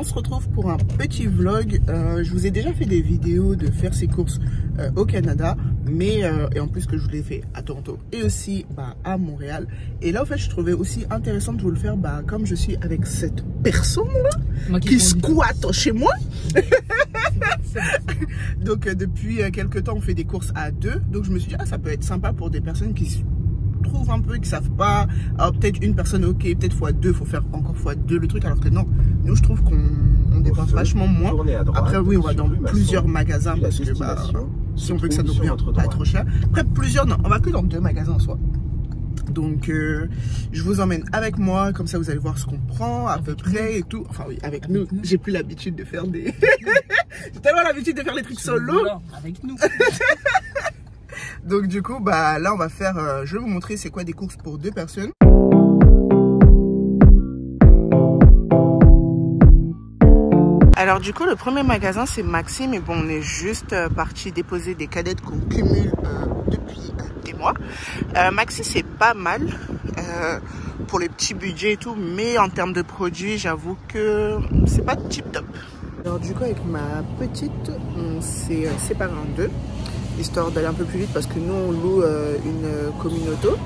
on se retrouve pour un petit vlog. Je vous ai déjà fait des vidéos de faire ces courses au Canada, mais et en plus que je vous l'ai fait à Toronto et aussi à Montréal. Et là en fait je trouvais aussi intéressant de vous le faire comme je suis avec cette personne là qui squatte chez moi. Donc depuis quelques temps on fait des courses à deux, donc je me suis dit ça peut être sympa pour des personnes qui trouvent un peu, qui savent pas. Alors peut-être une personne ok, peut-être fois deux, faut faire encore fois deux le truc, alors que non, nous je trouve qu'on dépense vachement moins. Après oui, on va dans plusieurs magasins parce que si on veut que ça nous revient pas trop cher. Après plusieurs, non, on va que dans 2 magasins en soi. Donc je vous emmène avec moi, comme ça vous allez voir ce qu'on prend à peu près et tout. Enfin oui, avec nous, j'ai plus l'habitude de faire des... j'ai tellement l'habitude de faire les trucs solo. Avec nous. Donc du coup, là on va faire, je vais vous montrer c'est quoi des courses pour 2 personnes. Alors du coup, le premier magasin c'est Maxi, mais bon, on est juste parti déposer des cadettes qu'on cumule depuis des mois. Maxi c'est pas mal pour les petits budgets et tout, mais en termes de produits, j'avoue que c'est pas tip top. Alors du coup, avec ma petite, on s'est séparé en 2. Histoire d'aller un peu plus vite parce que nous on loue une communauto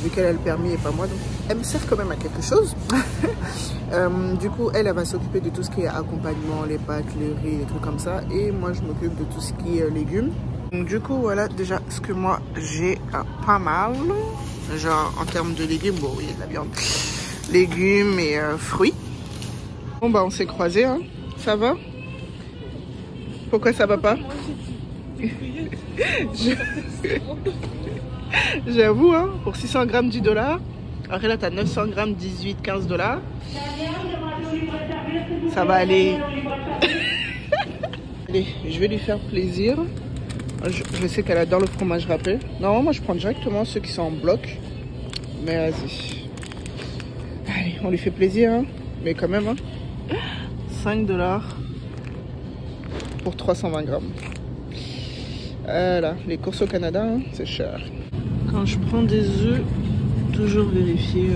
vu qu'elle a le permis et pas moi, donc elle me sert quand même à quelque chose. Du coup elle va s'occuper de tout ce qui est accompagnement, les pâtes, le riz, les trucs comme ça, et moi je m'occupe de tout ce qui est légumes. Donc du coup voilà déjà ce que moi j'ai pas mal, genre en termes de légumes, bon il y a de la viande, légumes et fruits. Bon on s'est croisés, hein. Ça va? Pourquoi ça va pas? J'avoue, hein, pour 600 grammes $10. Après là, t'as 900 grammes, 18, 15 $. Ça va aller. Allez, je vais lui faire plaisir. Je sais qu'elle adore le fromage râpé. Non, moi je prends directement ceux qui sont en bloc. Mais vas-y. Allez, on lui fait plaisir, hein. Mais quand même, hein. 5 $ pour 320 grammes. Voilà, les courses au Canada, hein, c'est cher. Quand je prends des œufs, toujours vérifier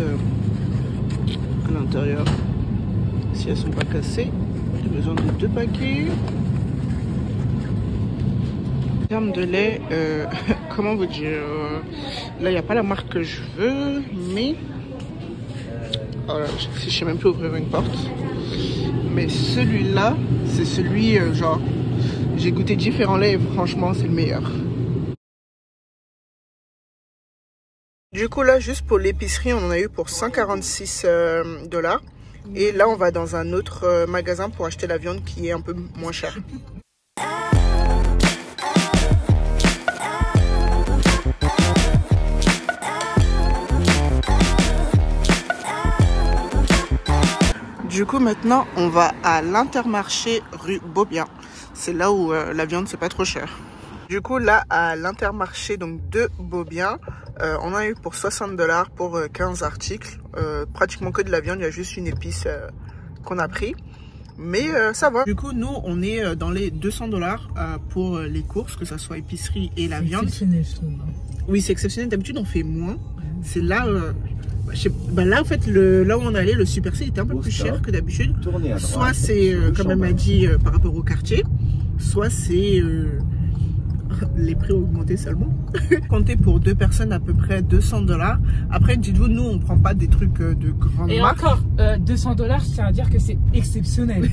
à l'intérieur si elles sont pas cassées. J'ai besoin de 2 paquets. En termes de lait, comment vous dire, là il n'y a pas la marque que je veux, mais oh là, je sais même plus ouvrir une porte. Mais celui-là, c'est celui genre. J'ai goûté différents laits et franchement c'est le meilleur. Du coup là juste pour l'épicerie on en a eu pour 146 $. Et là on va dans un autre magasin pour acheter la viande qui est un peu moins chère. Du coup maintenant on va à l'Intermarché rue Beaubien. C'est là où la viande c'est pas trop cher. Du coup là à l'Intermarché donc de Beaubien, on a eu pour 60 $ pour 15 articles. Pratiquement que de la viande, il y a juste une épice qu'on a pris. Mais ça va. Du coup nous on est dans les 200 $ pour les courses, que ça soit épicerie et la viande. C'est exceptionnel je trouve. Oui c'est exceptionnel, d'habitude on fait moins. C'est là... là en fait là où on allait, le Super C était un peu plus cher que d'habitude. Soit c'est comme elle m'a dit par rapport au quartier, soit c'est les prix ont augmenté seulement. Comptez pour 2 personnes à peu près 200 $. Après dites-vous, nous on prend pas des trucs de grande marque. Et encore 200 $, je tiens à dire que c'est exceptionnel.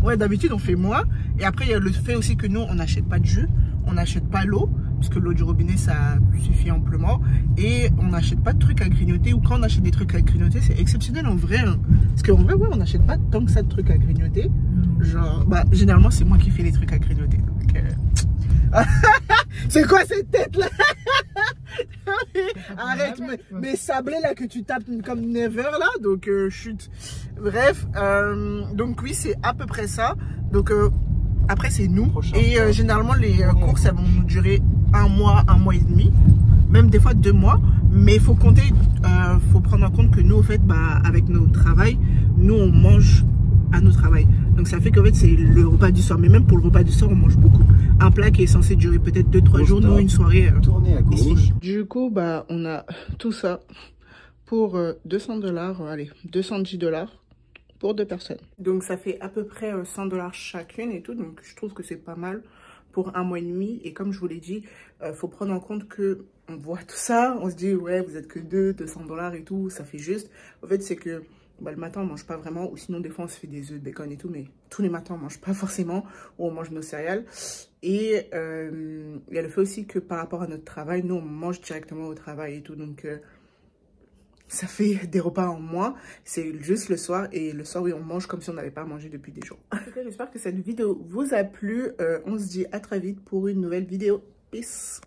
Ouais d'habitude on fait moins. Et après il y a le fait aussi que nous on n'achète pas de jus, on n'achète pas l'eau, parce que l'eau du robinet ça suffit amplement, et on n'achète pas de trucs à grignoter, ou quand on achète des trucs à grignoter c'est exceptionnel en vrai, hein. Parce qu'en vrai ouais on n'achète pas tant que ça de trucs à grignoter, genre généralement c'est moi qui fais les trucs à grignoter donc c'est quoi cette tête là? Arrête mes sablés là que tu tapes comme never là, donc chut. Bref, donc oui c'est à peu près ça, donc après c'est nous. Et généralement les courses elles vont nous durer 1 mois, 1 mois et demi, même des fois 2 mois. Mais il faut compter, faut prendre en compte que nous au fait avec notre travail, nous on mange à notre travail. Donc ça fait qu'en fait c'est le repas du soir. Mais même pour le repas du soir on mange beaucoup. Un plat qui est censé durer peut-être 2-3 jours, nous une soirée ici. Du coup on a tout ça pour 200 $, allez 210 $. pour 2 personnes. Donc ça fait à peu près 100$ chacune et tout. Donc je trouve que c'est pas mal pour 1 mois et demi. Et comme je vous l'ai dit, faut prendre en compte que on voit tout ça. On se dit ouais, vous êtes que 200$ et tout, ça fait juste. En fait, c'est que bah, le matin on mange pas vraiment, ou sinon des fois on se fait des œufs de bacon et tout, mais tous les matins on mange pas forcément, ou on mange nos céréales. Et il y a le fait aussi que par rapport à notre travail, nous on mange directement au travail et tout, donc ça fait des repas en moins. C'est juste le soir, et le soir oui on mange comme si on n'avait pas mangé depuis des jours. En tout cas, j'espère que cette vidéo vous a plu. On se dit à très vite pour une nouvelle vidéo. Peace.